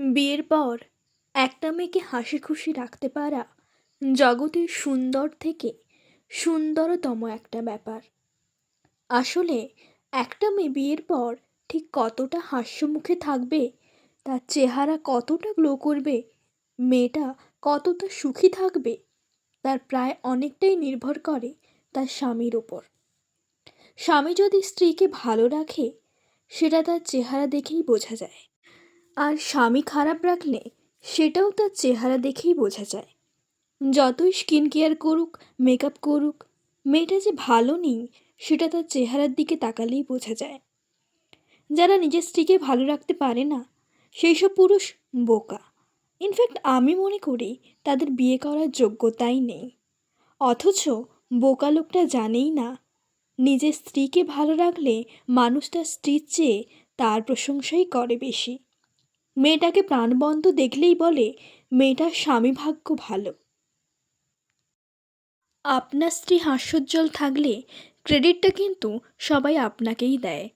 বিয়ের পর একটা মেয়েকে হাসি খুশি রাখতে পারা জগতের সুন্দর থেকে সুন্দরতম একটা ব্যাপার। আসলে একটা মেয়ে বিয়ের পর ঠিক কতটা হাস্যমুখে থাকবে, তার চেহারা কতটা গ্লো করবে, মেয়েটা কতটা সুখী থাকবে, তার প্রায় অনেকটাই নির্ভর করে তার স্বামীর ওপর। স্বামী যদি স্ত্রীকে ভালো রাখে, সেটা তার চেহারা দেখেই বোঝা যায়। আর স্বামী খারাপ রাখলে সেটাও তার চেহারা দেখেই বোঝা যায়। যতই স্কিন কেয়ার করুক, মেকআপ করুক, মেয়েটা যে ভালো নেই সেটা তার চেহারার দিকে তাকালেই বোঝা যায়। যারা নিজের স্ত্রীকে ভালো রাখতে পারে না, সেই সব পুরুষ বোকা। ইনফ্যাক্ট আমি মনে করি তাদের বিয়ে করার যোগ্যতাই নেই। অথচ বোকা লোকটা জানেই না নিজের স্ত্রীকে ভালো রাখলে মানুষ তার স্ত্রীর চেয়ে তার প্রশংসাই করে বেশি। মেয়েটাকে প্রাণবন্ত দেখলেই বলে মেয়েটার স্বামী ভাগ্য ভালো। আপনার স্ত্রী হাস্যোজ্জ্বল থাকলে ক্রেডিটটা কিন্তু সবাই আপনাকেই দেয়।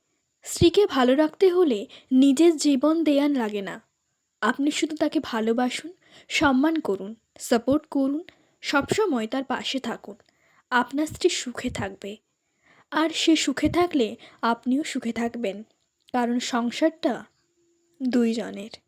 স্ত্রীকে ভালো রাখতে হলে নিজের জীবন দেয়ান লাগে না। আপনি শুধু তাকে ভালোবাসুন, সম্মান করুন, সাপোর্ট করুন, সবসময় তার পাশে থাকুন। আপনার স্ত্রী সুখে থাকবে, আর সে সুখে থাকলে আপনিও সুখে থাকবেন, কারণ সংসারটা দুইজনের।